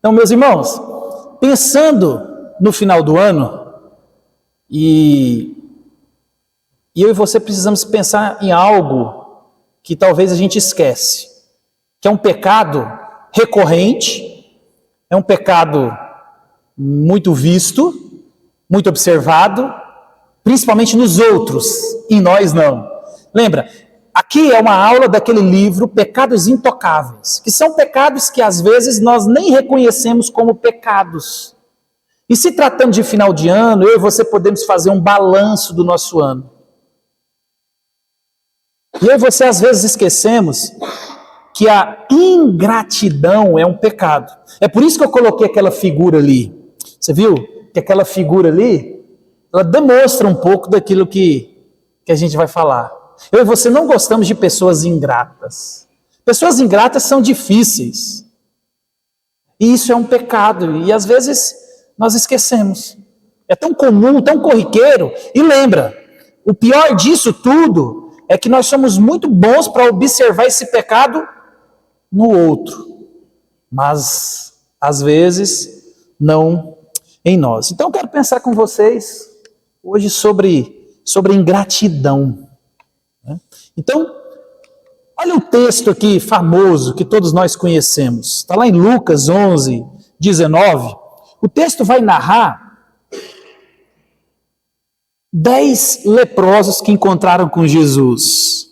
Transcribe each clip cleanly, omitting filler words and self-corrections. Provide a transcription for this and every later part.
Então, meus irmãos, pensando no final do ano, e eu e você precisamos pensar em algo que talvez a gente esquece, que é um pecado recorrente, é um pecado muito visto, muito observado, principalmente nos outros, em nós não. Lembra, aqui é uma aula daquele livro Pecados Intocáveis, que são pecados que às vezes nós nem reconhecemos como pecados. E se tratando de final de ano, eu e você podemos fazer um balanço do nosso ano. E eu e você às vezes esquecemos que a ingratidão é um pecado. É por isso que eu coloquei aquela figura ali. Você viu que aquela figura ali, ela demonstra um pouco daquilo que a gente vai falar. Eu e você não gostamos de pessoas ingratas. Pessoas ingratas são difíceis. E isso é um pecado. E às vezes nós esquecemos. É tão comum, tão corriqueiro. E lembra, o pior disso tudo é que nós somos muito bons para observar esse pecado no outro. Mas, às vezes, não em nós. Então, eu quero pensar com vocês hoje sobre ingratidão. Então, olha o texto aqui famoso que todos nós conhecemos. Está lá em Lucas 11, 19. O texto vai narrar 10 leprosos que encontraram com Jesus.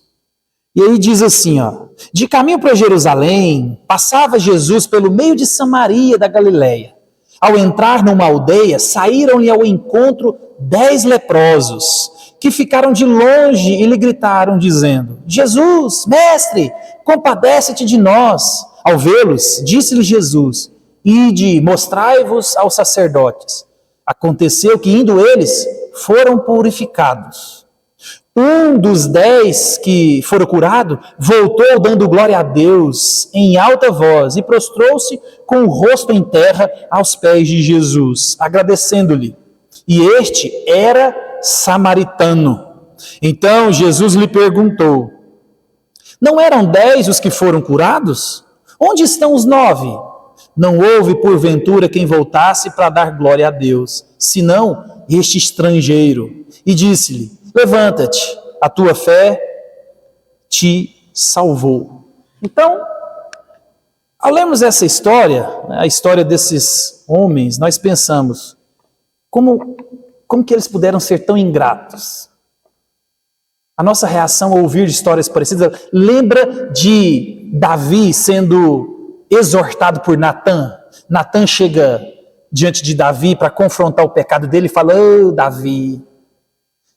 E aí diz assim, ó: de caminho para Jerusalém, passava Jesus pelo meio de Samaria da Galileia. Ao entrar numa aldeia, saíram-lhe ao encontro 10 leprosos, que ficaram de longe e lhe gritaram, dizendo: Jesus, mestre, compadece-te de nós. Ao vê-los, disse-lhe Jesus: ide, mostrai-vos aos sacerdotes. Aconteceu que, indo eles, foram purificados. Um dos 10 que foram curados voltou dando glória a Deus em alta voz e prostrou-se com o rosto em terra aos pés de Jesus, agradecendo-lhe. E este era samaritano. Então Jesus lhe perguntou: não eram 10 os que foram curados? Onde estão os 9? Não houve porventura quem voltasse para dar glória a Deus, senão este estrangeiro. E disse-lhe: levanta-te, a tua fé te salvou. Então, ao lermos essa história, a história desses homens, nós pensamos, como que eles puderam ser tão ingratos? A nossa reação ao ouvir histórias parecidas, lembra de Davi sendo exortado por Natã. Natã chega diante de Davi para confrontar o pecado dele e fala: ô Davi,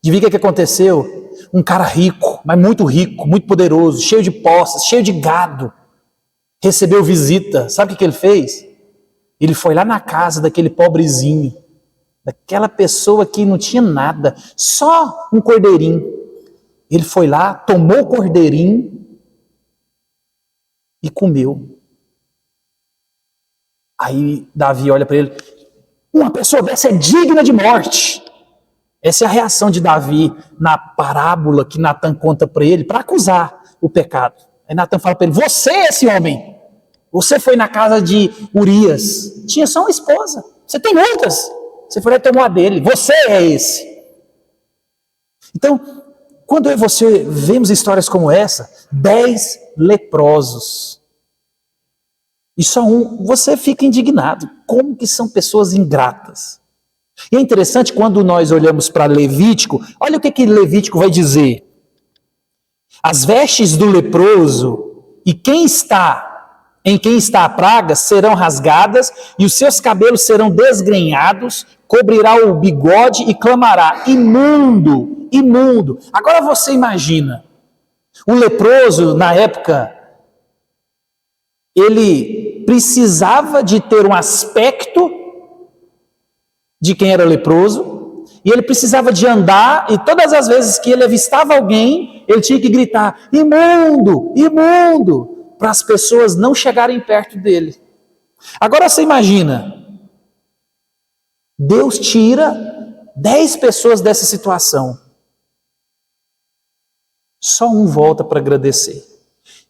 Davi, o que aconteceu? Um cara rico, mas muito rico, muito poderoso, cheio de posses, cheio de gado, recebeu visita. Sabe o que ele fez? Ele foi lá na casa daquele pobrezinho, daquela pessoa que não tinha nada, só um cordeirinho. Ele foi lá, tomou o cordeirinho e comeu. Aí Davi olha para ele: uma pessoa dessa é digna de morte. Essa é a reação de Davi na parábola que Natã conta para ele, para acusar o pecado. Aí Natã fala para ele: você é esse homem. Você foi na casa de Urias, tinha só uma esposa. Você tem muitas. Você foi lá e tomou a dele. Você é esse. Então, quando eu e você vemos histórias como essa, 10 leprosos, e só um, você fica indignado. Como que são pessoas ingratas? E é interessante quando nós olhamos para Levítico, olha o que Levítico vai dizer. As vestes do leproso e em quem está a praga serão rasgadas e os seus cabelos serão desgrenhados, cobrirá o bigode e clamará: imundo, imundo. Agora você imagina, o leproso na época, ele precisava de ter um aspecto de quem era leproso, e ele precisava de andar, e todas as vezes que ele avistava alguém, ele tinha que gritar: imundo, imundo, para as pessoas não chegarem perto dele. Agora você imagina, Deus tira 10 pessoas dessa situação, só um volta para agradecer.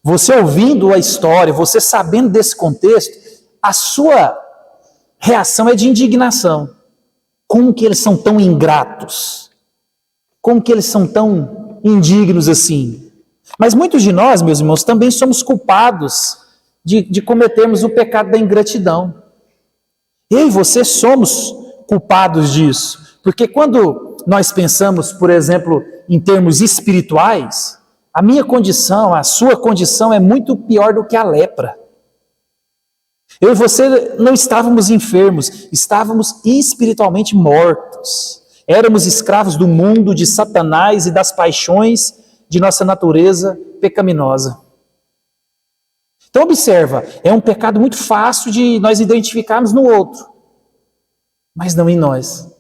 Você ouvindo a história, você sabendo desse contexto, a sua reação é de indignação. Como que eles são tão ingratos? Como que eles são tão indignos assim? Mas muitos de nós, meus irmãos, também somos culpados de cometermos o pecado da ingratidão. Eu e você somos culpados disso. Porque quando nós pensamos, por exemplo, em termos espirituais, a minha condição, a sua condição é muito pior do que a lepra. Eu e você não estávamos enfermos, estávamos espiritualmente mortos. Éramos escravos do mundo, de Satanás e das paixões de nossa natureza pecaminosa. Então observa, é um pecado muito fácil de nós identificarmos no outro, mas não em nós.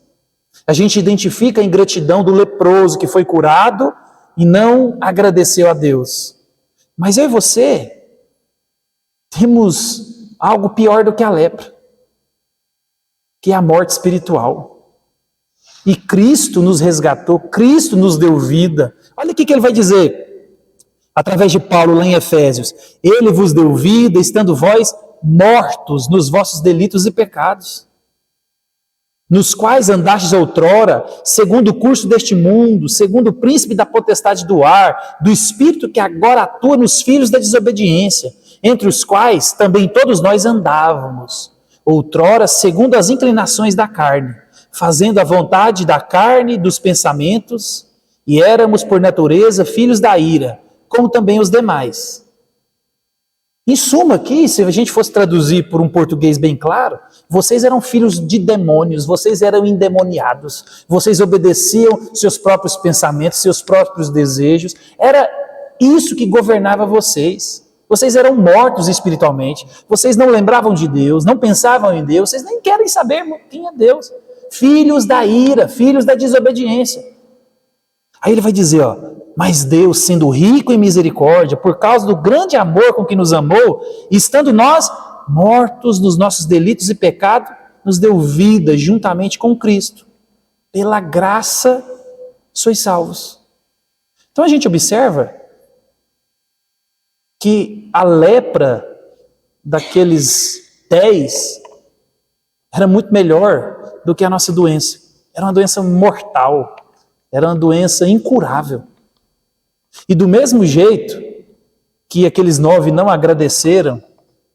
A gente identifica a ingratidão do leproso que foi curado e não agradeceu a Deus. Mas eu e você temos algo pior do que a lepra, que é a morte espiritual. E Cristo nos resgatou, Cristo nos deu vida. Olha o que ele vai dizer, através de Paulo lá em Efésios. Ele vos deu vida, estando vós mortos nos vossos delitos e pecados, nos quais andastes outrora, segundo o curso deste mundo, segundo o príncipe da potestade do ar, do espírito que agora atua nos filhos da desobediência, entre os quais também todos nós andávamos, outrora segundo as inclinações da carne, fazendo a vontade da carne e dos pensamentos, e éramos por natureza filhos da ira, como também os demais. Em suma aqui, se a gente fosse traduzir por um português bem claro, vocês eram filhos de demônios, vocês eram endemoniados, vocês obedeciam seus próprios pensamentos, seus próprios desejos, era isso que governava vocês. Vocês eram mortos espiritualmente, vocês não lembravam de Deus, não pensavam em Deus, vocês nem querem saber quem é Deus. Filhos da ira, filhos da desobediência. Aí ele vai dizer, mas Deus, sendo rico em misericórdia, por causa do grande amor com que nos amou, estando nós mortos nos nossos delitos e pecados, nos deu vida juntamente com Cristo. Pela graça sois salvos. Então a gente observa que a lepra daqueles 10 era muito melhor do que a nossa doença. Era uma doença mortal, era uma doença incurável. E do mesmo jeito que aqueles 9 não agradeceram,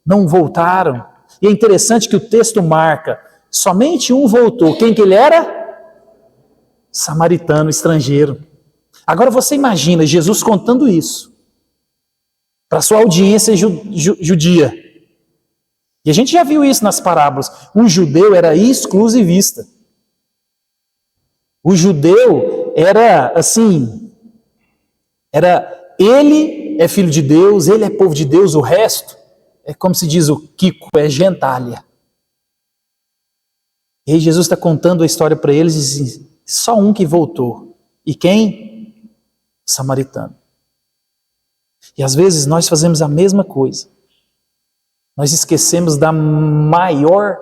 não voltaram, e é interessante que o texto marca, somente um voltou. Quem que ele era? Samaritano, estrangeiro. Agora você imagina Jesus contando isso para a sua audiência judia. E a gente já viu isso nas parábolas. O judeu era exclusivista. O judeu era assim, ele é filho de Deus, ele é povo de Deus, o resto é como se diz o Kiko, é gentalha. E aí Jesus está contando a história para eles e diz, só um que voltou. E quem? O samaritano. E às vezes nós fazemos a mesma coisa. Nós esquecemos da maior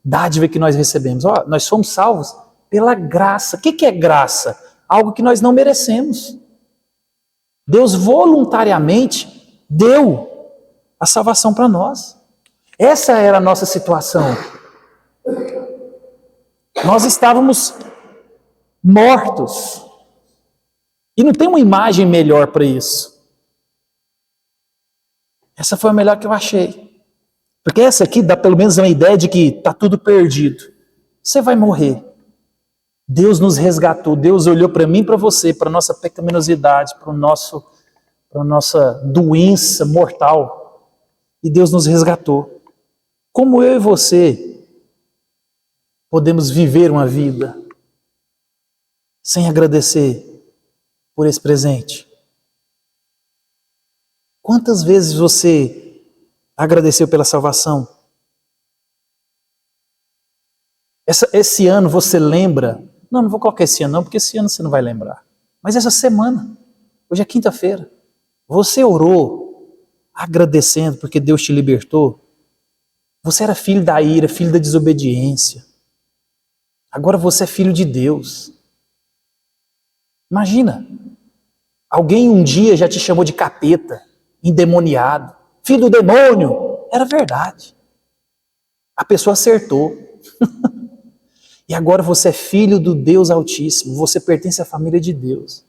dádiva que nós recebemos. Nós somos salvos pela graça. O que é graça? Algo que nós não merecemos. Deus voluntariamente deu a salvação para nós. Essa era a nossa situação. Nós estávamos mortos. E não tem uma imagem melhor para isso. Essa foi a melhor que eu achei. Porque essa aqui dá pelo menos uma ideia de que está tudo perdido. Você vai morrer. Deus nos resgatou. Deus olhou para mim e para você, para a nossa pecaminosidade, para a nossa doença mortal. E Deus nos resgatou. Como eu e você podemos viver uma vida sem agradecer por esse presente? Quantas vezes você agradeceu pela salvação? Esse ano você lembra? Não vou colocar esse ano não, porque esse ano você não vai lembrar. Mas essa semana, hoje é quinta-feira, você orou agradecendo porque Deus te libertou? Você era filho da ira, filho da desobediência. Agora você é filho de Deus. Imagina, alguém um dia já te chamou de capeta, endemoniado, filho do demônio. Era verdade. A pessoa acertou. E agora você é filho do Deus Altíssimo, você pertence à família de Deus.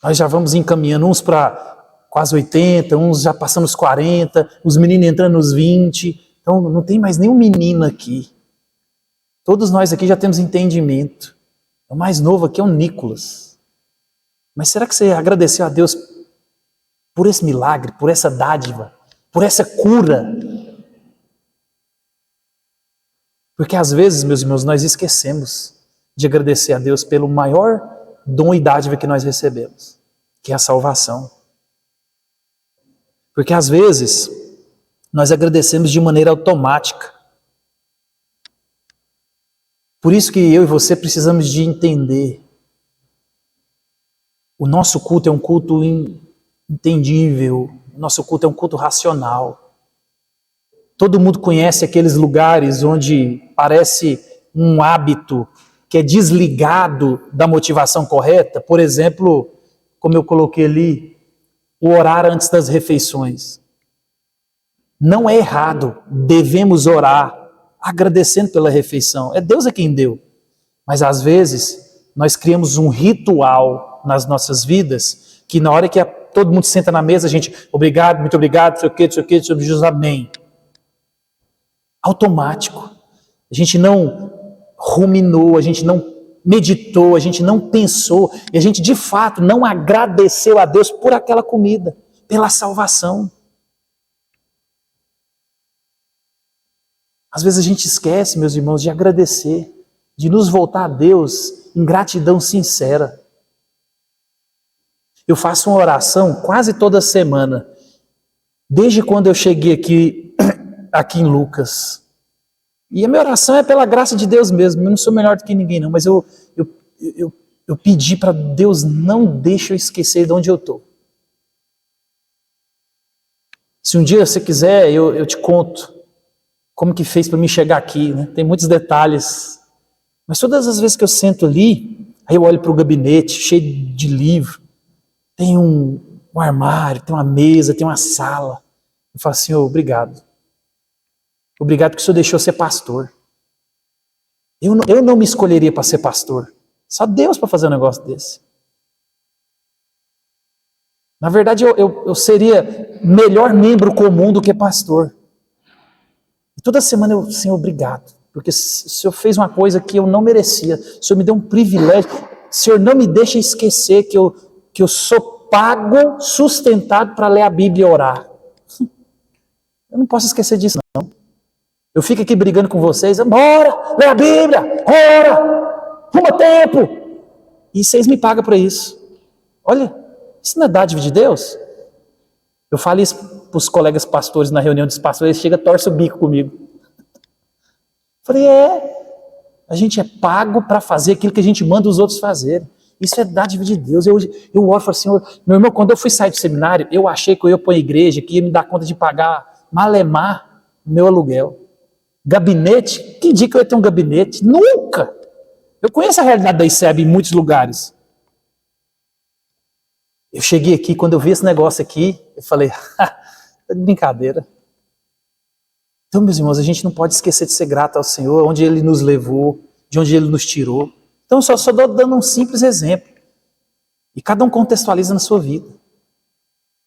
Nós já vamos encaminhando uns para quase 80, uns já passando os 40, os meninos entrando nos 20. Então não tem mais nenhum menino aqui. Todos nós aqui já temos entendimento. O mais novo aqui é o Nicolas. Mas será que você agradeceu a Deus por esse milagre, por essa dádiva, por essa cura? Porque às vezes, meus irmãos, nós esquecemos de agradecer a Deus pelo maior dom e dádiva que nós recebemos, que é a salvação. Porque às vezes nós agradecemos de maneira automática. Por isso que eu e você precisamos de entender. O nosso culto é um culto entendível, o nosso culto é um culto racional. Todo mundo conhece aqueles lugares onde parece um hábito que é desligado da motivação correta. Por exemplo, como eu coloquei ali, o orar antes das refeições. Não é errado, devemos orar agradecendo pela refeição. É Deus quem deu. Mas às vezes nós criamos um ritual nas nossas vidas que na hora que todo mundo senta na mesa, a gente, obrigado, muito obrigado, não sei o que, Jesus, amém. Automático. A gente não ruminou, a gente não meditou, a gente não pensou, e a gente de fato não agradeceu a Deus por aquela comida, pela salvação. Às vezes a gente esquece, meus irmãos, de agradecer, de nos voltar a Deus em gratidão sincera. Eu faço uma oração quase toda semana, desde quando eu cheguei aqui em Lucas. E a minha oração é pela graça de Deus mesmo. Eu não sou melhor do que ninguém, não, mas eu pedi para Deus, não deixe eu esquecer de onde eu estou. Se um dia você quiser, eu te conto como que fez para mim chegar aqui, né? Tem muitos detalhes. Mas todas as vezes que eu sento ali, aí eu olho para o gabinete cheio de livro, tem um armário, tem uma mesa, tem uma sala. Eu falo, Senhor, obrigado. Obrigado que o Senhor deixou eu ser pastor. Eu não me escolheria para ser pastor. Só Deus para fazer um negócio desse. Na verdade, eu seria melhor membro comum do que pastor. E toda semana Senhor, obrigado. Porque o Senhor fez uma coisa que eu não merecia. O Senhor me deu um privilégio. O Senhor não me deixa esquecer que eu sou pago, sustentado para ler a Bíblia e orar. Eu não posso esquecer disso, não. Eu fico aqui brigando com vocês, bora, lê a Bíblia, ora, arruma tempo. E vocês me pagam para isso. Olha, isso não é dádiva de Deus? Eu falo isso para os colegas pastores na reunião dos pastores, eles chegam e torcem o bico comigo. Falei, a gente é pago para fazer aquilo que a gente manda os outros fazerem. Isso é dádiva de Deus. Eu oro e falo, Senhor, meu irmão, quando eu fui sair do seminário, eu achei que eu ia para a igreja, que ia me dar conta de pagar malemar meu aluguel. Gabinete? Que dia que eu ia ter um gabinete? Nunca! Eu conheço a realidade da ICEB em muitos lugares. Eu cheguei aqui, quando eu vi esse negócio aqui, eu falei, tá de brincadeira. Então, meus irmãos, a gente não pode esquecer de ser grato ao Senhor, onde Ele nos levou, de onde Ele nos tirou. Então, só estou dando um simples exemplo. E cada um contextualiza na sua vida.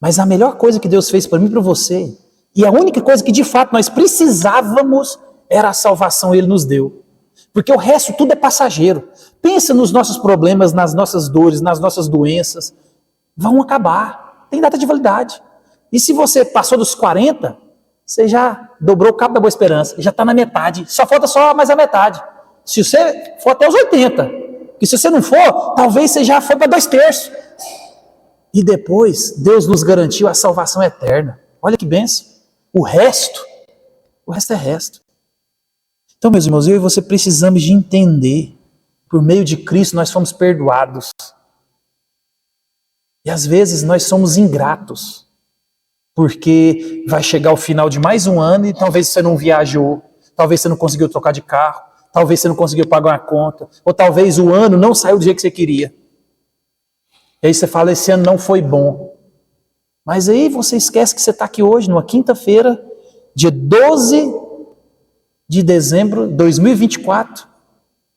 Mas a melhor coisa que Deus fez para mim e para você, e a única coisa que de fato nós precisávamos, era a salvação Ele nos deu. Porque o resto tudo é passageiro. Pensa nos nossos problemas, nas nossas dores, nas nossas doenças. Vão acabar. Tem data de validade. E se você passou dos 40, você já dobrou o cabo da boa esperança. Já está na metade. Só falta só mais a metade. Se você for até os 80. E se você não for, talvez você já foi para 2/3. E depois, Deus nos garantiu a salvação eterna. Olha que bênção. O resto é resto. Então, meus irmãos, eu e você precisamos de entender, por meio de Cristo nós fomos perdoados. E às vezes nós somos ingratos, porque vai chegar o final de mais um ano e talvez você não viajou, talvez você não conseguiu trocar de carro, talvez você não conseguiu pagar uma conta, ou talvez o ano não saiu do jeito que você queria. E aí você fala, esse ano não foi bom. Mas aí você esquece que você está aqui hoje, numa quinta-feira, dia 12 de dezembro de 2024,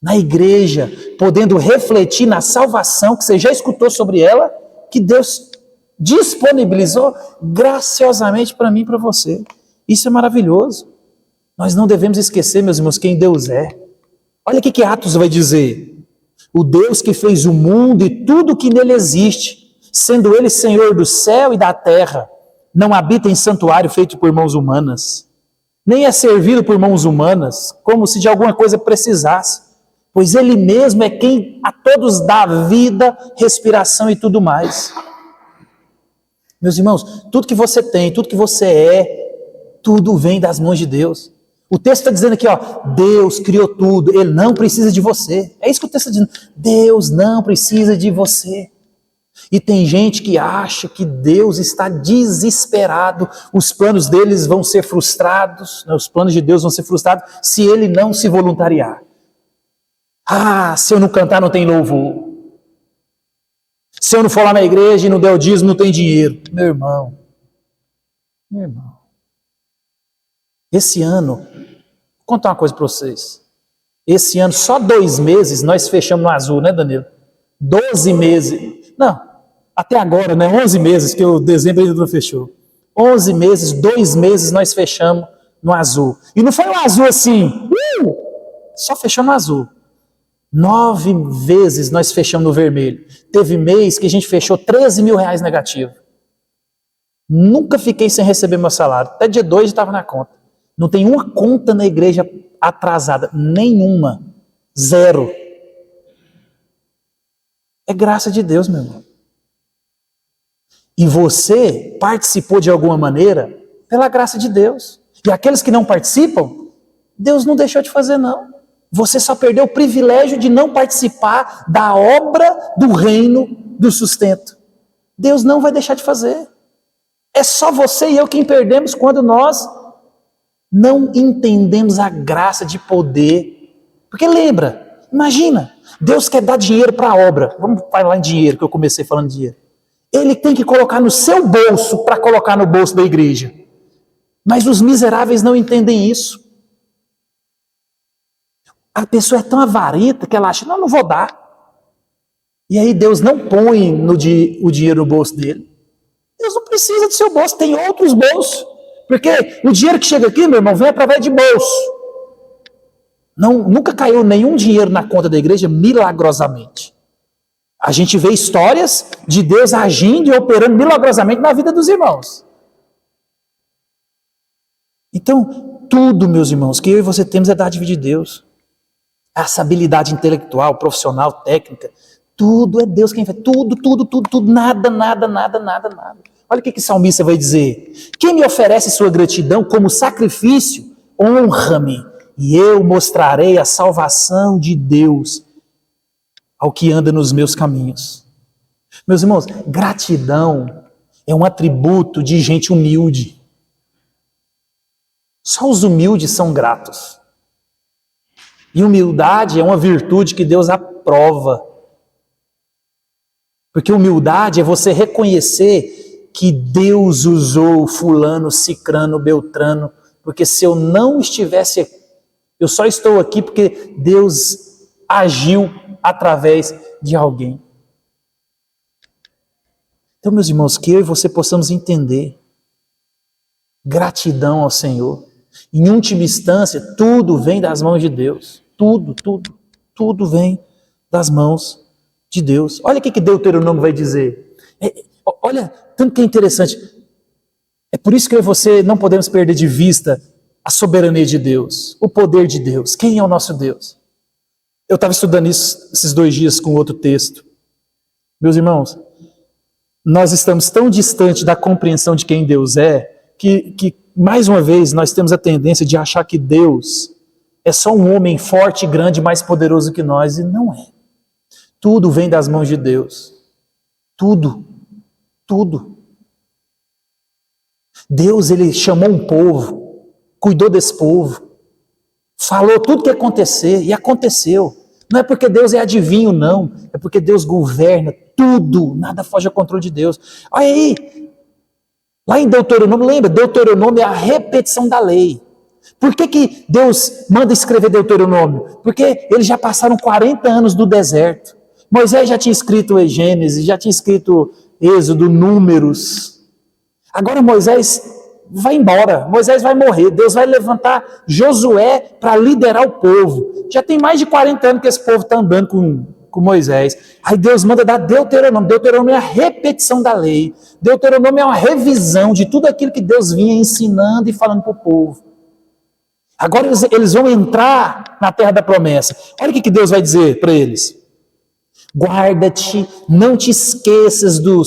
na igreja, podendo refletir na salvação que você já escutou sobre ela, que Deus disponibilizou graciosamente para mim e para você. Isso é maravilhoso. Nós não devemos esquecer, meus irmãos, quem Deus é. Olha o que Atos vai dizer. O Deus que fez o mundo e tudo que nele existe, sendo ele Senhor do céu e da terra, não habita em santuário feito por mãos humanas, nem é servido por mãos humanas, como se de alguma coisa precisasse, pois ele mesmo é quem a todos dá vida, respiração e tudo mais. Meus irmãos, tudo que você tem, tudo que você é, tudo vem das mãos de Deus. O texto está dizendo aqui, Deus criou tudo, Ele não precisa de você. É isso que o texto está dizendo. Deus não precisa de você. E tem gente que acha que Deus está desesperado, os planos deles vão ser frustrados, os planos de Deus vão ser frustrados se Ele não se voluntariar. Se eu não cantar não tem louvor. Se eu não for lá na igreja e não der o dízimo não tem dinheiro. Meu irmão, esse ano, vou contar uma coisa para vocês. Esse ano, só 2 meses, nós fechamos no azul, né, Danilo? 12 meses. Não, até agora, né? 11 meses, que o dezembro ainda não fechou. 11 meses, 2 meses nós fechamos no azul. E não foi um azul assim, só fechamos no azul. 9 vezes nós fechamos no vermelho. Teve mês que a gente fechou 13 mil reais negativo. Nunca fiquei sem receber meu salário. Até dia 2 estava na conta. Não tem uma conta na igreja atrasada. Nenhuma. 0. É graça de Deus, meu irmão. E você participou de alguma maneira pela graça de Deus. E aqueles que não participam, Deus não deixou de fazer, não. Você só perdeu o privilégio de não participar da obra do reino do sustento. Deus não vai deixar de fazer. É só você e eu quem perdemos quando nós não entendemos a graça de poder. Porque lembra, imagina, Deus quer dar dinheiro para a obra. Vamos falar em dinheiro, que eu comecei falando de dinheiro. Ele tem que colocar no seu bolso para colocar no bolso da igreja. Mas os miseráveis não entendem isso. A pessoa é tão avarenta que ela acha, não vou dar. E aí Deus não põe o dinheiro no bolso dele. Deus não precisa do seu bolso, tem outros bolsos. Porque o dinheiro que chega aqui, meu irmão, vem através de bolso. Nunca caiu nenhum dinheiro na conta da igreja milagrosamente. A gente vê histórias de Deus agindo e operando milagrosamente na vida dos irmãos. Então, tudo, meus irmãos, que eu e você temos é dádiva de Deus. Essa habilidade intelectual, profissional, técnica, tudo é Deus quem faz. Tudo, nada. Olha o que o salmista vai dizer. Quem me oferece sua gratidão como sacrifício, honra-me, e eu mostrarei a salvação de Deus ao que anda nos meus caminhos. Meus irmãos, gratidão é um atributo de gente humilde. Só os humildes são gratos. E humildade é uma virtude que Deus aprova. Porque humildade é você reconhecer que Deus usou fulano, cicrano, beltrano, porque se eu não estivesse aqui, eu só estou aqui porque Deus agiu através de alguém. Então, meus irmãos, que eu e você possamos entender gratidão ao Senhor. Em última instância, tudo vem das mãos de Deus. Tudo vem das mãos de Deus. Olha o que Deuteronômio vai dizer. Olha, tanto que é interessante. É por isso que eu e você não podemos perder de vista a soberania de Deus, o poder de Deus. Quem é o nosso Deus? Eu estava estudando isso esses 2 dias com outro texto. Meus irmãos, nós estamos tão distantes da compreensão de quem Deus é, que mais uma vez nós temos a tendência de achar que Deus é só um homem forte, grande, mais poderoso que nós, e não é. Tudo vem das mãos de Deus. Tudo. Deus, Ele chamou um povo, cuidou desse povo, falou tudo que ia acontecer, e aconteceu. Não é porque Deus é adivinho, não. É porque Deus governa tudo, nada foge ao controle de Deus. Olha aí, Lá em Deuteronômio, lembra? Deuteronômio é a repetição da lei. Por que Deus manda escrever Deuteronômio? Porque eles já passaram 40 anos do deserto. Moisés já tinha escrito Gênesis, já tinha escrito Êxodo, Números. Agora Moisés vai embora, Moisés vai morrer, Deus vai levantar Josué para liderar o povo. Já tem mais de 40 anos que esse povo está andando com Moisés. Aí Deus manda dar Deuteronômio. Deuteronômio é a repetição da lei. Deuteronômio é uma revisão de tudo aquilo que Deus vinha ensinando e falando para o povo. Agora eles vão entrar na terra da promessa. Olha o que Deus vai dizer para eles. Guarda-te, não te esqueças do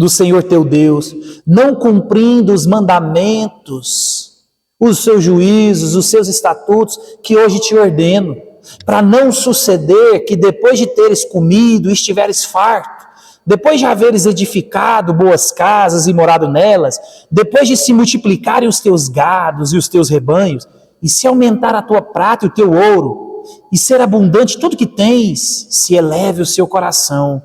Senhor teu Deus, não cumprindo os mandamentos, os seus juízos, os seus estatutos que hoje te ordeno, para não suceder que depois de teres comido e estiveres farto, depois de haveres edificado boas casas e morado nelas, depois de se multiplicarem os teus gados e os teus rebanhos, e se aumentar a tua prata e o teu ouro, e ser abundante tudo que tens, se eleve o seu coração,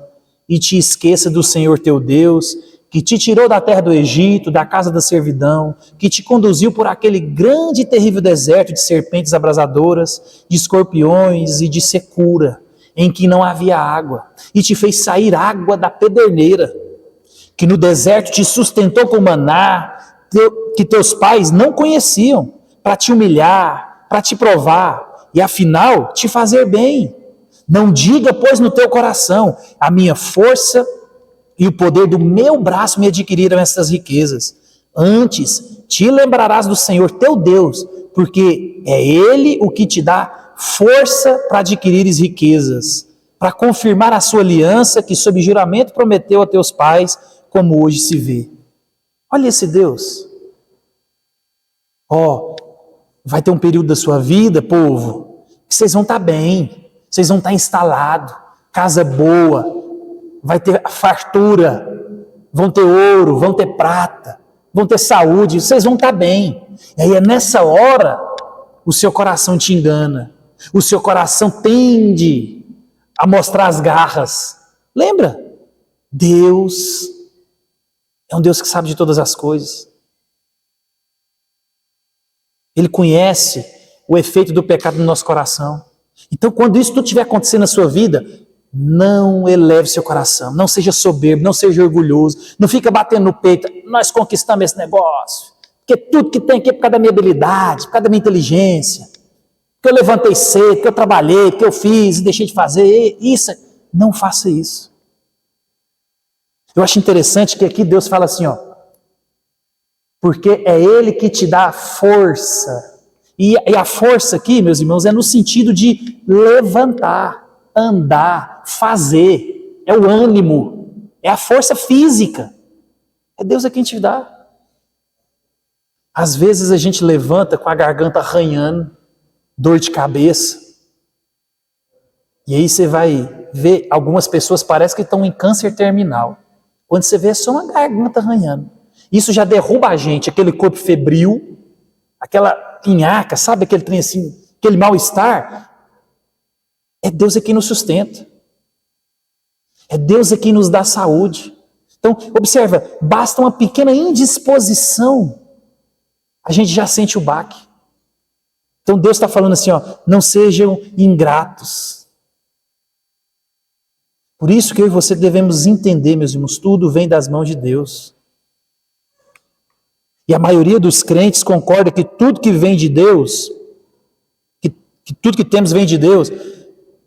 e te esqueça do Senhor teu Deus, que te tirou da terra do Egito, da casa da servidão, que te conduziu por aquele grande e terrível deserto de serpentes abrasadoras, de escorpiões e de secura, em que não havia água, e te fez sair água da pederneira, que no deserto te sustentou com maná, que teus pais não conheciam, para te humilhar, para te provar, e afinal te fazer bem. Não diga, pois, no teu coração, a minha força e o poder do meu braço me adquiriram estas riquezas. Antes, te lembrarás do Senhor teu Deus, porque é Ele o que te dá força para adquirires riquezas, para confirmar a sua aliança que sob juramento prometeu a teus pais, como hoje se vê. Olha esse Deus. Vai ter um período da sua vida, povo, que vocês vão estar bem, vocês vão estar instalados, casa boa, vai ter fartura, vão ter ouro, vão ter prata, vão ter saúde, vocês vão estar bem. E aí é nessa hora o seu coração te engana, o seu coração tende a mostrar as garras. Lembra? Deus é um Deus que sabe de todas as coisas. Ele conhece o efeito do pecado no nosso coração. Então, quando isso tudo estiver acontecendo na sua vida, não eleve seu coração, não seja soberbo, não seja orgulhoso, não fica batendo no peito, nós conquistamos esse negócio, porque tudo que tem aqui é por causa da minha habilidade, por causa da minha inteligência, porque eu levantei cedo, porque eu trabalhei, porque eu fiz e deixei de fazer, isso, não faça isso. Eu acho interessante que aqui Deus fala assim, porque é Ele que te dá força. E a força aqui, meus irmãos, é no sentido de levantar, andar, fazer. É o ânimo, é a força física. É Deus quem te dá. Às vezes a gente levanta com a garganta arranhando, dor de cabeça. E aí você vai ver, algumas pessoas parece que estão em câncer terminal. Quando você vê, é só uma garganta arranhando. Isso já derruba a gente, aquele corpo febril, aquela pinhaca, sabe aquele trem assim, aquele mal-estar? É Deus quem nos sustenta. É Deus quem nos dá saúde. Então, observa, basta uma pequena indisposição, a gente já sente o baque. Então Deus está falando assim, não sejam ingratos. Por isso que eu e você devemos entender, meus irmãos, tudo vem das mãos de Deus. E a maioria dos crentes concorda que tudo que vem de Deus, que tudo que temos vem de Deus,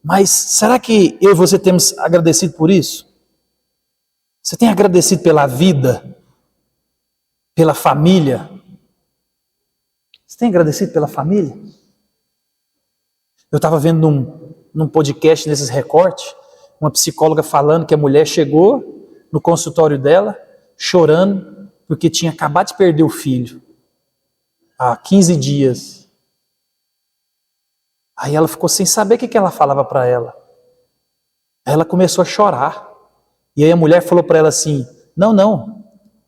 mas será que eu e você temos agradecido por isso? Você tem agradecido pela vida, pela família? Você tem agradecido pela família? Eu estava vendo num podcast nesses recortes, uma psicóloga falando que a mulher chegou no consultório dela, chorando, porque tinha acabado de perder o filho, há 15 dias. Aí ela ficou sem saber o que ela falava para ela. Aí ela começou a chorar. E aí a mulher falou para ela assim, não,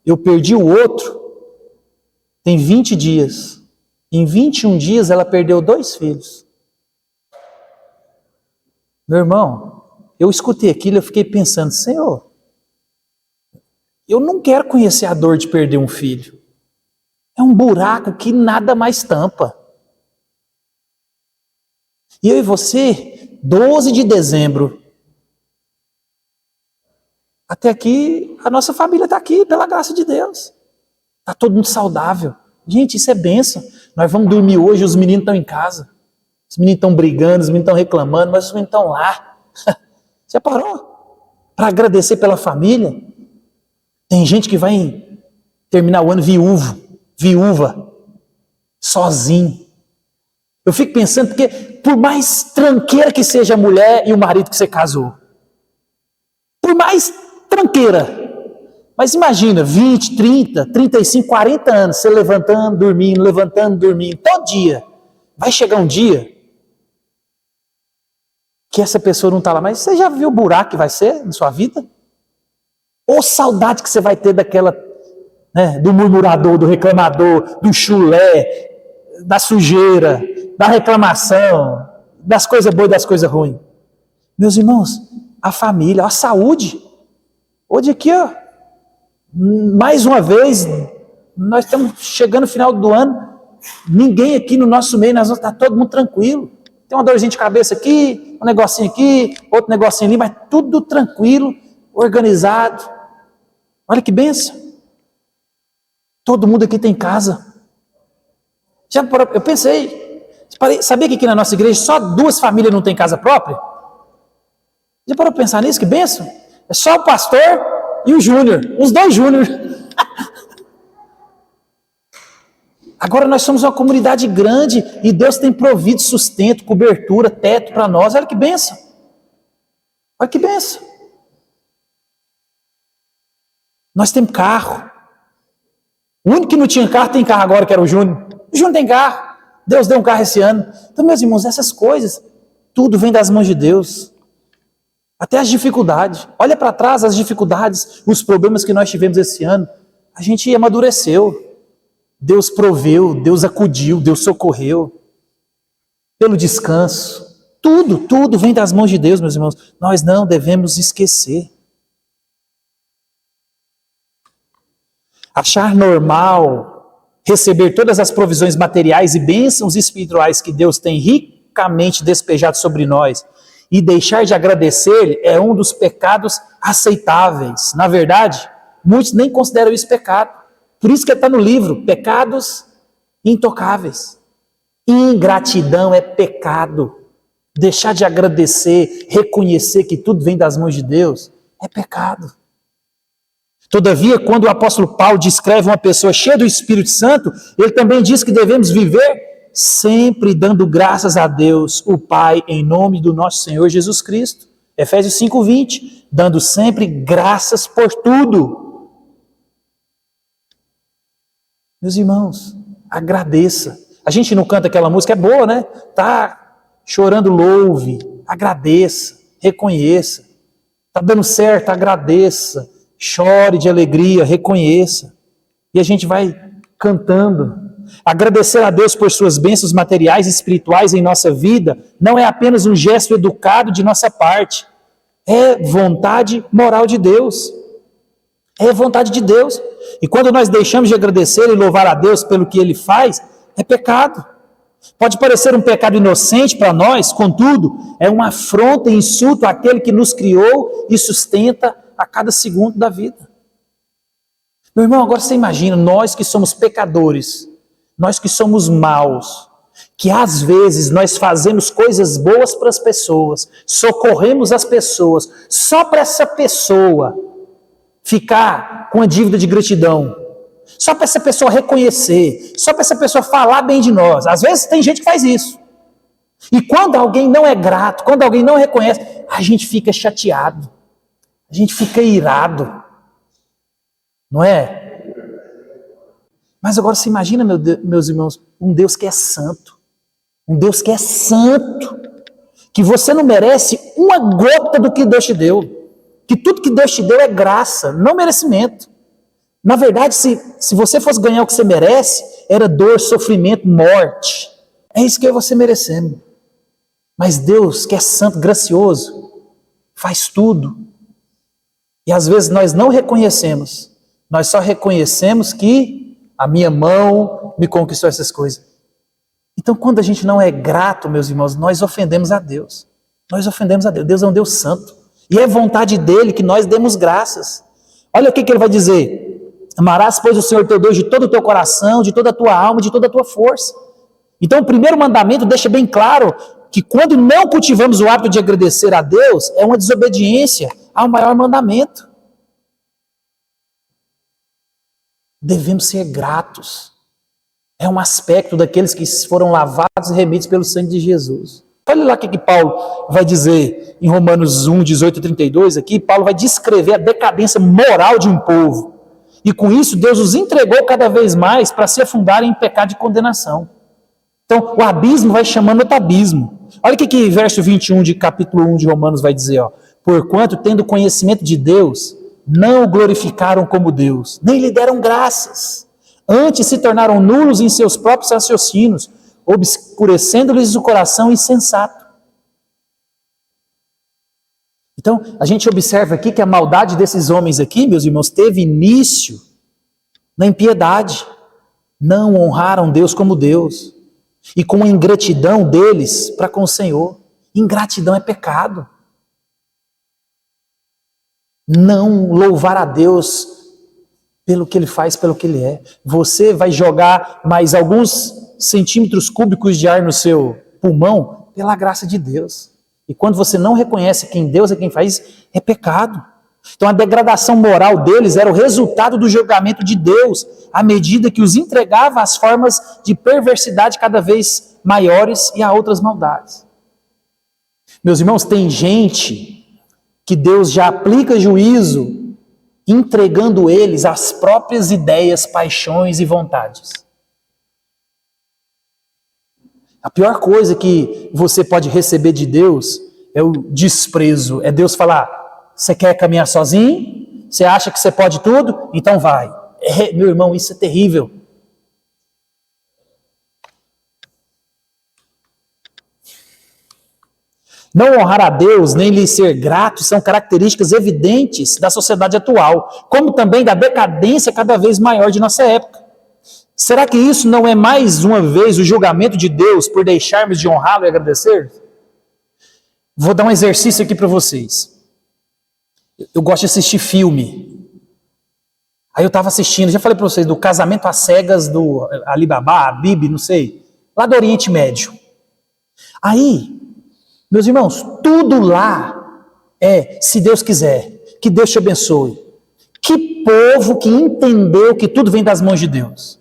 eu perdi o outro, tem 20 dias. Em 21 dias ela perdeu 2 filhos. Meu irmão, eu escutei aquilo e eu fiquei pensando, Senhor, Eu não quero conhecer a dor de perder um filho. É um buraco que nada mais tampa. E eu e você, 12 de dezembro, até aqui, a nossa família está aqui, pela graça de Deus. Está todo mundo saudável. Gente, isso é bênção. Nós vamos dormir hoje, os meninos estão em casa. Os meninos estão brigando, os meninos estão reclamando, mas os meninos estão lá. Você parou? Para agradecer pela família. Tem gente que vai terminar o ano viúva, sozinho. Eu fico pensando, porque por mais tranqueira que seja a mulher e o marido que você casou, por mais tranqueira, mas imagina, 20, 30, 35, 40 anos, você levantando, dormindo, todo dia. Vai chegar um dia que essa pessoa não está lá, mas você já viu o buraco que vai ser na sua vida? Ou saudade que você vai ter daquela, né, do murmurador, do reclamador, do chulé, da sujeira, da reclamação, das coisas boas e das coisas ruins. Meus irmãos, a família, a saúde. Hoje aqui, ó, mais uma vez, nós estamos chegando no final do ano, ninguém aqui no nosso meio, nós vamos estar todo mundo tranquilo. Tem uma dorzinha de cabeça aqui, um negocinho aqui, outro negocinho ali, mas tudo tranquilo, organizado. Olha que bênção. Todo mundo aqui tem casa. Eu pensei, sabia que aqui na nossa igreja só 2 famílias não têm casa própria? Já parou para pensar nisso? Que bênção? É só o pastor e o Júnior, os 2 Júnior. Agora nós somos uma comunidade grande e Deus tem provido sustento, cobertura, teto para nós. Olha que bênção. Olha que bênção. Nós temos carro. O único que não tinha carro tem carro agora, que era o Júnior. O Júnior tem carro. Deus deu um carro esse ano. Então, meus irmãos, essas coisas, tudo vem das mãos de Deus. Até as dificuldades. Olha para trás as dificuldades, os problemas que nós tivemos esse ano. A gente amadureceu. Deus proveu, Deus acudiu, Deus socorreu. Pelo descanso. Tudo vem das mãos de Deus, meus irmãos. Nós não devemos esquecer. Achar normal receber todas as provisões materiais e bênçãos espirituais que Deus tem ricamente despejado sobre nós e deixar de agradecer é um dos pecados aceitáveis. Na verdade, muitos nem consideram isso pecado. Por isso que está no livro, pecados intocáveis. Ingratidão é pecado. Deixar de agradecer, reconhecer que tudo vem das mãos de Deus, é pecado. Todavia, quando o apóstolo Paulo descreve uma pessoa cheia do Espírito Santo, ele também diz que devemos viver sempre dando graças a Deus, o Pai, em nome do nosso Senhor Jesus Cristo. Efésios 5:20, dando sempre graças por tudo. Meus irmãos, agradeça. A gente não canta aquela música, é boa, né? Tá chorando, louve, agradeça, reconheça. Tá dando certo, agradeça. Chore de alegria, reconheça. E a gente vai cantando. Agradecer a Deus por suas bênçãos materiais e espirituais em nossa vida não é apenas um gesto educado de nossa parte. É vontade moral de Deus. É vontade de Deus. E quando nós deixamos de agradecer e louvar a Deus pelo que Ele faz, é pecado. Pode parecer um pecado inocente para nós, contudo, é uma afronta e insulto àquele que nos criou e sustenta a cada segundo da vida. Meu irmão, agora você imagina, nós que somos pecadores, nós que somos maus, que às vezes nós fazemos coisas boas para as pessoas, socorremos as pessoas, só para essa pessoa ficar com a dívida de gratidão, só para essa pessoa reconhecer, só para essa pessoa falar bem de nós. Às vezes tem gente que faz isso. E quando alguém não é grato, quando alguém não reconhece, a gente fica chateado, a gente fica irado, não é? Mas agora você imagina, meus irmãos, um Deus que é santo, um Deus que é santo, que você não merece uma gota do que Deus te deu, que tudo que Deus te deu é graça, não merecimento. Na verdade, se você fosse ganhar o que você merece, era dor, sofrimento, morte. É isso que você merecemos. Mas Deus, que é santo, gracioso, faz tudo. E às vezes nós não reconhecemos, Nós só reconhecemos que a minha mão me conquistou essas coisas. Então, quando a gente não é grato, meus irmãos, nós ofendemos a Deus. Nós ofendemos a Deus. Deus é um Deus santo. E é vontade dele que nós demos graças. Olha o que ele vai dizer. Amarás, pois, o Senhor teu Deus de todo o teu coração, de toda a tua alma, de toda a tua força. Então, o primeiro mandamento deixa bem claro que quando não cultivamos o hábito de agradecer a Deus, é uma desobediência ao maior mandamento. Devemos ser gratos. É um aspecto daqueles que foram lavados e remidos pelo sangue de Jesus. Olha lá o que Paulo vai dizer em Romanos 1, 18 e 32. Aqui, Paulo vai descrever a decadência moral de um povo. E com isso, Deus os entregou cada vez mais para se afundarem em pecado de condenação. Então, o abismo vai chamando outro abismo. Olha o que verso 21 de capítulo 1 de Romanos vai dizer. Porquanto, tendo conhecimento de Deus, não o glorificaram como Deus, nem lhe deram graças. Antes se tornaram nulos em seus próprios raciocínios, obscurecendo-lhes o coração insensato. Então, a gente observa aqui que a maldade desses homens aqui, meus irmãos, teve início na impiedade. Não honraram Deus como Deus. E com a ingratidão deles para com o Senhor. Ingratidão é pecado. Não louvar a Deus pelo que Ele faz, pelo que Ele é. Você vai jogar mais alguns centímetros cúbicos de ar no seu pulmão pela graça de Deus. E quando você não reconhece quem Deus é quem faz, é pecado. Então a degradação moral deles era o resultado do julgamento de Deus, à medida que os entregava às formas de perversidade cada vez maiores e a outras maldades. Meus irmãos, tem gente que Deus já aplica juízo entregando eles às próprias ideias, paixões e vontades. A pior coisa que você pode receber de Deus é o desprezo. É Deus falar, você quer caminhar sozinho? Você acha que você pode tudo? Então vai. Meu irmão, isso é terrível. Não honrar a Deus, nem lhe ser grato, são características evidentes da sociedade atual, como também da decadência cada vez maior de nossa época. Será que isso não é mais uma vez o julgamento de Deus por deixarmos de honrá-lo e agradecer? Vou dar um exercício aqui para vocês. Eu gosto de assistir filme. Aí eu estava assistindo, já falei para vocês, do Casamento às Cegas, do Alibaba, Bibi, não sei, lá do Oriente Médio. Aí, meus irmãos, tudo lá é, se Deus quiser, que Deus te abençoe. Que povo que entendeu que tudo vem das mãos de Deus.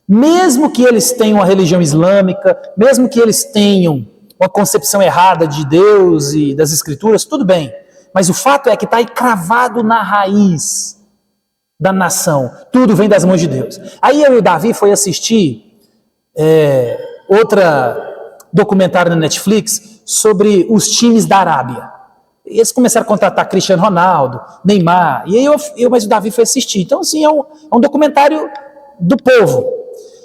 Mesmo que eles tenham a religião islâmica, mesmo que eles tenham uma concepção errada de Deus e das Escrituras, tudo bem. Mas o fato é que está aí cravado na raiz da nação. Tudo vem das mãos de Deus. Aí eu e o Davi foi assistir outra documentário na Netflix sobre os times da Arábia. Eles começaram a contratar Cristiano Ronaldo, Neymar, e aí mas o Davi foi assistir. Então, assim, é um documentário do povo.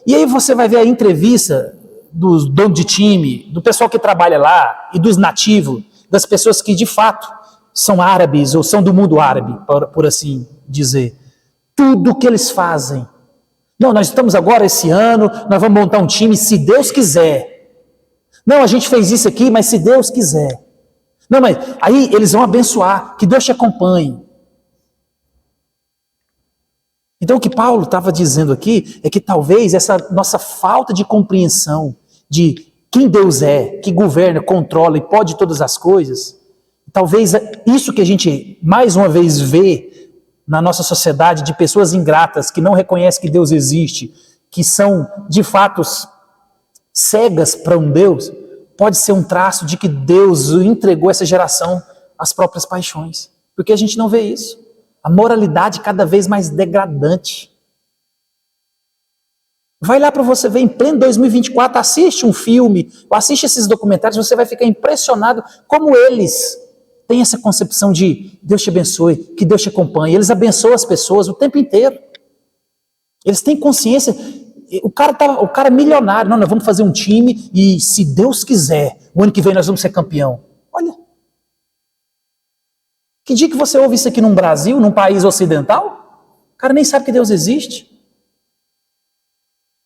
E aí você vai ver a entrevista dos donos de time, do pessoal que trabalha lá, e dos nativos, das pessoas que de fato são árabes, ou são do mundo árabe, por assim dizer. Tudo que eles fazem. Não, nós estamos agora esse ano, nós vamos montar um time se Deus quiser. Não, a gente fez isso aqui, mas se Deus quiser. Não, mas aí eles vão abençoar, que Deus te acompanhe. Então o que Paulo estava dizendo aqui é que talvez essa nossa falta de compreensão de quem Deus é, que governa, controla e pode todas as coisas, talvez isso que a gente mais uma vez vê na nossa sociedade de pessoas ingratas que não reconhecem que Deus existe, que são de fato cegas para um Deus, pode ser um traço de que Deus entregou essa geração às próprias paixões. Porque a gente não vê isso. A moralidade cada vez mais degradante. Vai lá para você ver, em pleno 2024, assiste um filme, ou assiste esses documentários, você vai ficar impressionado como eles têm essa concepção de Deus te abençoe, que Deus te acompanhe. Eles abençoam as pessoas o tempo inteiro. Eles têm consciência. O cara é milionário. Não, nós vamos fazer um time e se Deus quiser, o ano que vem nós vamos ser campeão. Olha. Que dia que você ouve isso aqui no Brasil, num país ocidental? O cara nem sabe que Deus existe.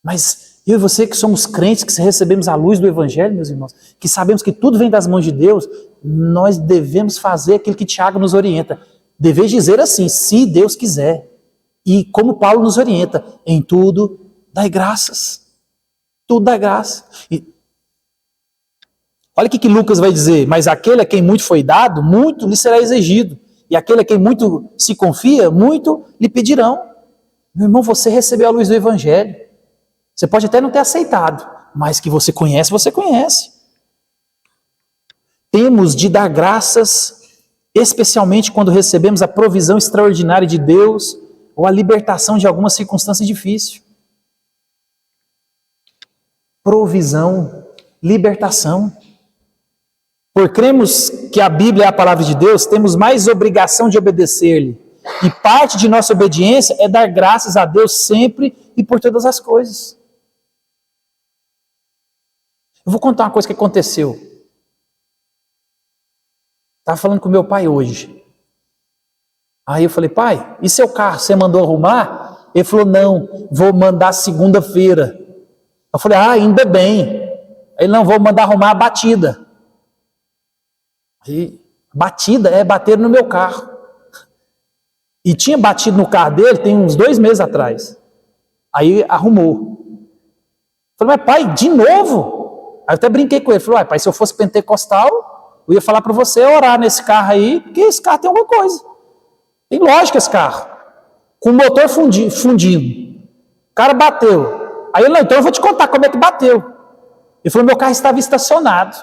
Mas eu e você que somos crentes, que recebemos a luz do Evangelho, meus irmãos, que sabemos que tudo vem das mãos de Deus, nós devemos fazer aquilo que Tiago nos orienta. Deveis dizer assim, se Deus quiser. E como Paulo nos orienta, em tudo dai graças. Tudo dá graça. Olha o que Lucas vai dizer, mas aquele a quem muito foi dado, muito lhe será exigido. E aquele a quem muito se confia, muito lhe pedirão. Meu irmão, você recebeu a luz do Evangelho. Você pode até não ter aceitado, mas que você conhece, você conhece. Temos de dar graças, especialmente quando recebemos a provisão extraordinária de Deus ou a libertação de alguma circunstância difícil. Provisão, libertação. Por cremos que a Bíblia é a palavra de Deus, temos mais obrigação de obedecer-lhe. E parte de nossa obediência é dar graças a Deus sempre e por todas as coisas. Eu vou contar uma coisa que aconteceu. Estava falando com meu pai hoje. Aí eu falei, pai, e seu carro, você mandou arrumar? Ele falou, não, vou mandar segunda-feira. Eu falei, ainda bem. Ele, não, vou mandar arrumar a batida. Aí, batida é bater no meu carro. E tinha batido no carro dele tem uns 2 meses atrás. Aí arrumou. Eu falei, mas pai, de novo? Aí eu até brinquei com ele. Falei, pai, se eu fosse pentecostal, eu ia falar para você orar nesse carro aí, porque esse carro tem alguma coisa. Tem lógica esse carro. Com o motor fundindo. O cara bateu. Aí ele, não, então eu vou te contar como é que bateu. Ele falou, meu carro estava estacionado.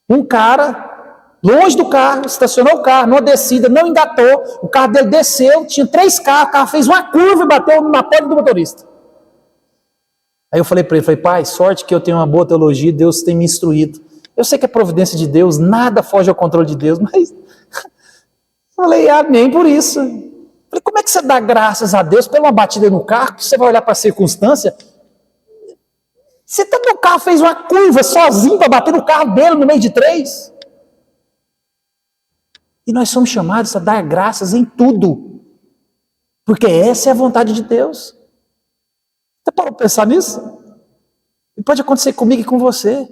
Um cara, longe do carro, estacionou o carro, numa descida, não engatou, o carro dele desceu, tinha 3 carros, o carro fez uma curva e bateu na porta do motorista. Aí eu falei para ele, pai, sorte que eu tenho uma boa teologia, Deus tem me instruído. Eu sei que é providência de Deus, nada foge ao controle de Deus, mas falei, amém por isso. Falei, como é que você dá graças a Deus pela uma batida no carro, que você vai olhar para a circunstância? Você tá no carro, fez uma curva sozinho para bater no carro dele no meio de 3. E nós somos chamados a dar graças em tudo. Porque essa é a vontade de Deus. Você pode pensar nisso? E pode acontecer comigo e com você.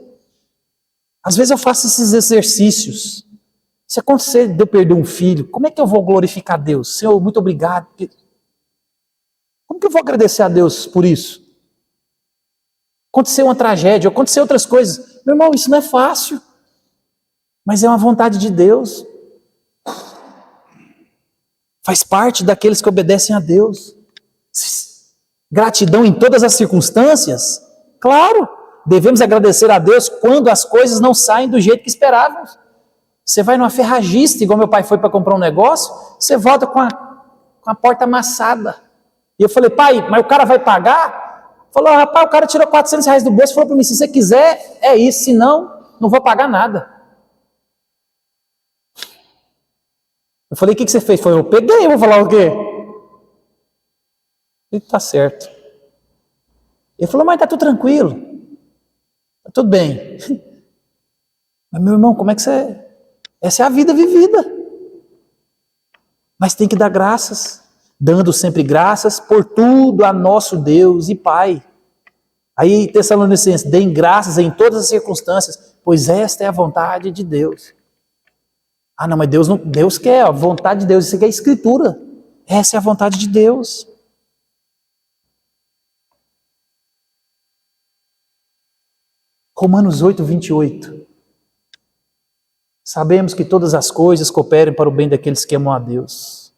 Às vezes eu faço esses exercícios. Se acontecer de eu perder um filho, como é que eu vou glorificar a Deus? Senhor, muito obrigado. Como que eu vou agradecer a Deus por isso? Aconteceu uma tragédia, aconteceu outras coisas. Meu irmão, isso não é fácil. Mas é uma vontade de Deus. Faz parte daqueles que obedecem a Deus. Gratidão em todas as circunstâncias? Claro, devemos agradecer a Deus quando as coisas não saem do jeito que esperávamos. Você vai numa ferragista, igual meu pai foi para comprar um negócio, você volta com a porta amassada. E eu falei, pai, mas o cara vai pagar? Falou, rapaz, o cara tirou R$400 do bolso e falou para mim, se você quiser, é isso, se não, não vou pagar nada. Eu falei, o que você fez? Ele falou, eu peguei, eu vou falar o quê? Ele, tá certo. Ele falou, mas tá tudo tranquilo. Tá tudo bem. Mas meu irmão, como é que você... Essa é a vida vivida. Mas tem que dar graças. Dando sempre graças por tudo a nosso Deus e Pai. Aí Tessalonicenses, deem graças em todas as circunstâncias, pois esta é a vontade de Deus. Ah não, mas Deus quer, a vontade de Deus, isso aqui é a Escritura. Essa é a vontade de Deus. Romanos 8, 28. Sabemos que todas as coisas cooperam para o bem daqueles que amam a Deus.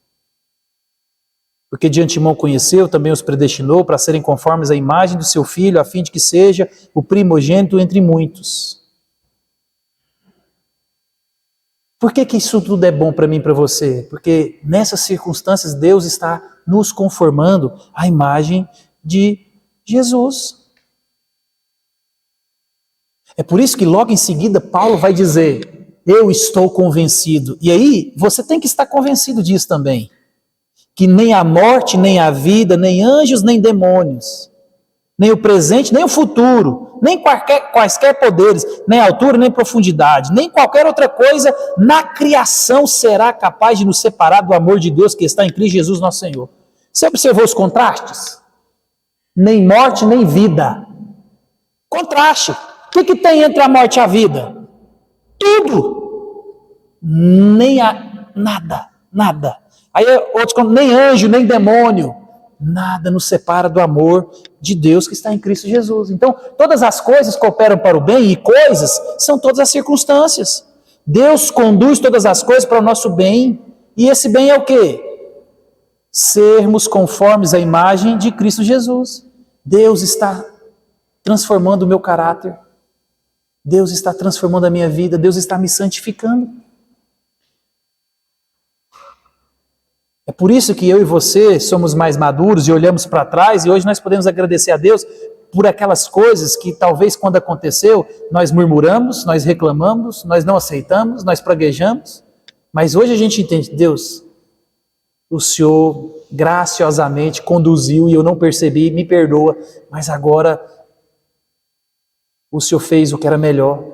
Porque de antemão conheceu, também os predestinou para serem conformes à imagem do seu Filho, a fim de que seja o primogênito entre muitos. Por que isso tudo é bom para mim e para você? Porque nessas circunstâncias Deus está nos conformando à imagem de Jesus. É por isso que logo em seguida Paulo vai dizer, eu estou convencido. E aí você tem que estar convencido disso também. Que nem a morte, nem a vida, nem anjos, nem demônios, nem o presente, nem o futuro, nem quaisquer poderes, nem altura, nem profundidade, nem qualquer outra coisa na criação será capaz de nos separar do amor de Deus que está em Cristo Jesus nosso Senhor. Você observou os contrastes? Nem morte, nem vida. Contraste. O que tem entre a morte e a vida? Tudo. Nem nada, nada. Aí outros, nem anjo, nem demônio. Nada nos separa do amor de Deus que está em Cristo Jesus. Então, todas as coisas cooperam para o bem, e coisas são todas as circunstâncias. Deus conduz todas as coisas para o nosso bem, e esse bem é o quê? Sermos conformes à imagem de Cristo Jesus. Deus está transformando o meu caráter. Deus está transformando a minha vida. Deus está me santificando. É por isso que eu e você somos mais maduros e olhamos para trás, e hoje nós podemos agradecer a Deus por aquelas coisas que talvez quando aconteceu, nós murmuramos, nós reclamamos, nós não aceitamos, nós praguejamos, mas hoje a gente entende, Deus, o Senhor graciosamente conduziu e eu não percebi, me perdoa, mas agora o Senhor fez o que era melhor.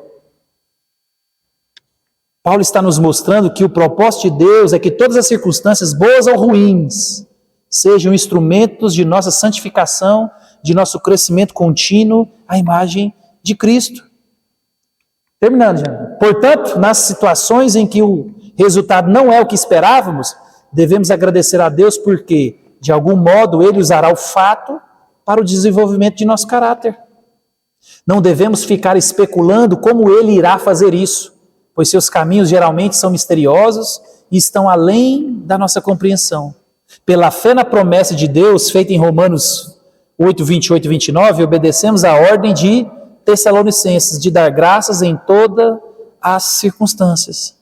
Paulo está nos mostrando que o propósito de Deus é que todas as circunstâncias, boas ou ruins, sejam instrumentos de nossa santificação, de nosso crescimento contínuo à imagem de Cristo. Terminando já. Portanto, nas situações em que o resultado não é o que esperávamos, devemos agradecer a Deus porque, de algum modo, Ele usará o fato para o desenvolvimento de nosso caráter. Não devemos ficar especulando como Ele irá fazer isso, pois seus caminhos geralmente são misteriosos e estão além da nossa compreensão. Pela fé na promessa de Deus, feita em Romanos 8, 28 e 29, obedecemos a ordem de Tessalonicenses de dar graças em todas as circunstâncias.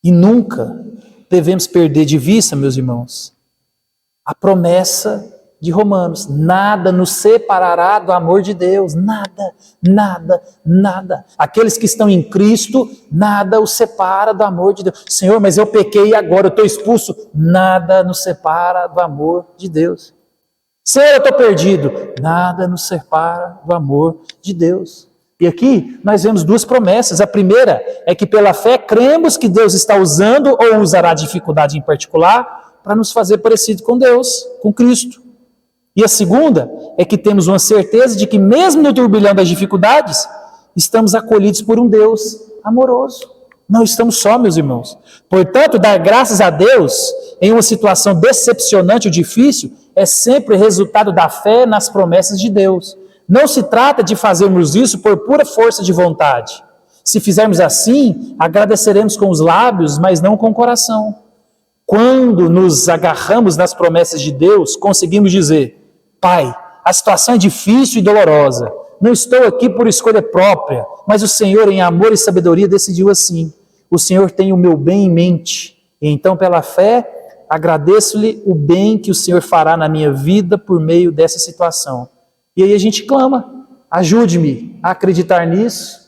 E nunca devemos perder de vista, meus irmãos, a promessa de Romanos: nada nos separará do amor de Deus, nada, nada, nada. Aqueles que estão em Cristo, nada os separa do amor de Deus. Senhor, mas eu pequei e agora eu estou expulso. Nada nos separa do amor de Deus. Senhor, eu estou perdido. Nada nos separa do amor de Deus. E aqui nós vemos duas promessas. A primeira é que pela fé cremos que Deus está usando ou usará a dificuldade em particular para nos fazer parecido com Deus, com Cristo. E a segunda é que temos uma certeza de que mesmo no turbilhão das dificuldades, estamos acolhidos por um Deus amoroso. Não estamos só, meus irmãos. Portanto, dar graças a Deus em uma situação decepcionante ou difícil é sempre resultado da fé nas promessas de Deus. Não se trata de fazermos isso por pura força de vontade. Se fizermos assim, agradeceremos com os lábios, mas não com o coração. Quando nos agarramos nas promessas de Deus, conseguimos dizer: Pai, a situação é difícil e dolorosa. Não estou aqui por escolha própria, mas o Senhor, em amor e sabedoria, decidiu assim. O Senhor tem o meu bem em mente. E então, pela fé, agradeço-lhe o bem que o Senhor fará na minha vida por meio dessa situação. E aí a gente clama: ajude-me a acreditar nisso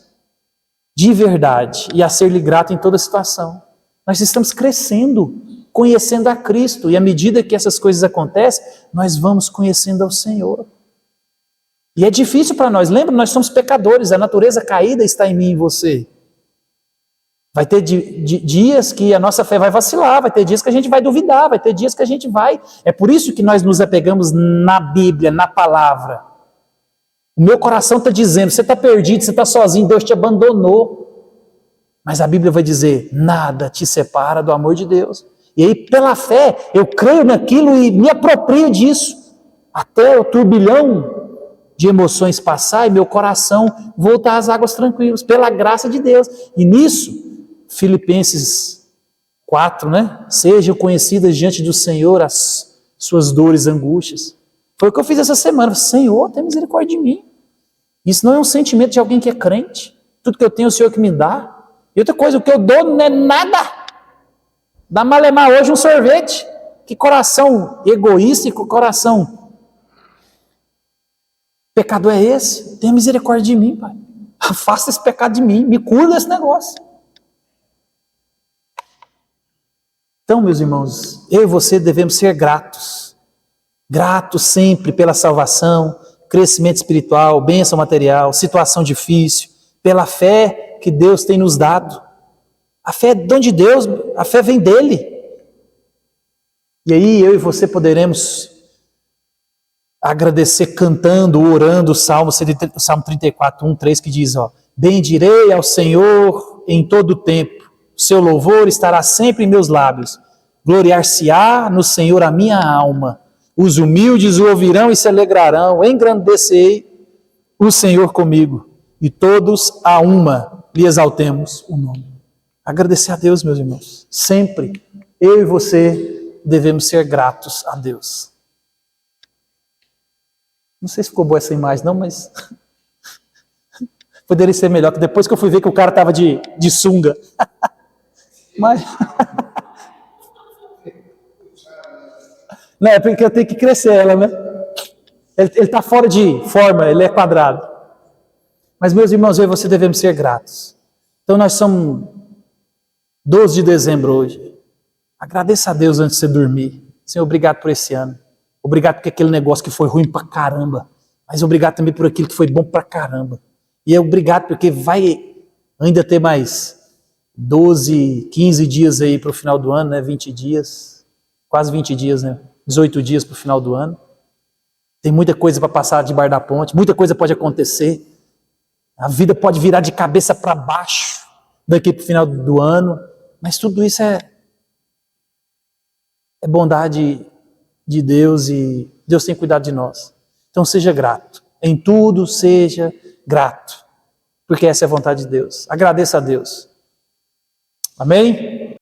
de verdade e a ser-lhe grato em toda situação. Nós estamos crescendo, conhecendo a Cristo, e à medida que essas coisas acontecem, nós vamos conhecendo ao Senhor. E é difícil para nós, lembra, nós somos pecadores, a natureza caída está em mim e em você. Vai ter dias que a nossa fé vai vacilar, vai ter dias que a gente vai duvidar, vai ter dias que a gente vai. É por isso que nós nos apegamos na Bíblia, na palavra. O meu coração está dizendo: você está perdido, você está sozinho, Deus te abandonou. Mas a Bíblia vai dizer: nada te separa do amor de Deus. E aí, pela fé, eu creio naquilo e me aproprio disso, até o turbilhão de emoções passar e meu coração voltar às águas tranquilas, pela graça de Deus. E nisso, Filipenses 4, Sejam conhecidas diante do Senhor as suas dores e angústias. Foi o que eu fiz essa semana. Senhor, tem misericórdia de mim. Isso não é um sentimento de alguém que é crente. Tudo que eu tenho é o Senhor que me dá. E outra coisa, o que eu dou não é nada. Dá malemar hoje um sorvete. Que coração egoísta e que coração pecador é esse? Tenha misericórdia de mim, Pai. Afasta esse pecado de mim. Me cura desse negócio. Então, meus irmãos, eu e você devemos ser gratos. Gratos sempre pela salvação, crescimento espiritual, bênção material, situação difícil, pela fé que Deus tem nos dado. A fé é dom de Deus, a fé vem dele. E aí eu e você poderemos agradecer cantando, orando o Salmo 34, 1, 3, que diz, bendirei ao Senhor em todo o tempo, o seu louvor estará sempre em meus lábios, gloriar-se-á no Senhor a minha alma, os humildes o ouvirão e se alegrarão, engrandecei o Senhor comigo, e todos a uma lhe exaltemos o nome. Agradecer a Deus, meus irmãos, sempre, eu e você devemos ser gratos a Deus. Não sei se ficou boa essa imagem não, mas poderia ser melhor, que depois que eu fui ver que o cara estava de sunga. Mas não, é porque eu tenho que crescer ela, né? Ele está fora de forma, ele é quadrado. Mas, meus irmãos, eu e você devemos ser gratos. Então, nós somos 12 de dezembro hoje. Agradeça a Deus antes de você dormir. Senhor, obrigado por esse ano. Obrigado por aquele negócio que foi ruim pra caramba. Mas obrigado também por aquilo que foi bom pra caramba. E obrigado porque vai ainda ter mais 12, 15 dias aí para o final do ano, né? 20 dias. Quase 20 dias, né? 18 dias para o final do ano. Tem muita coisa para passar debaixo da ponte. Muita coisa pode acontecer. A vida pode virar de cabeça para baixo daqui para o final do ano. Mas tudo isso é bondade de Deus e Deus tem cuidado de nós. Então seja grato. Em tudo seja grato. Porque essa é a vontade de Deus. Agradeça a Deus. Amém?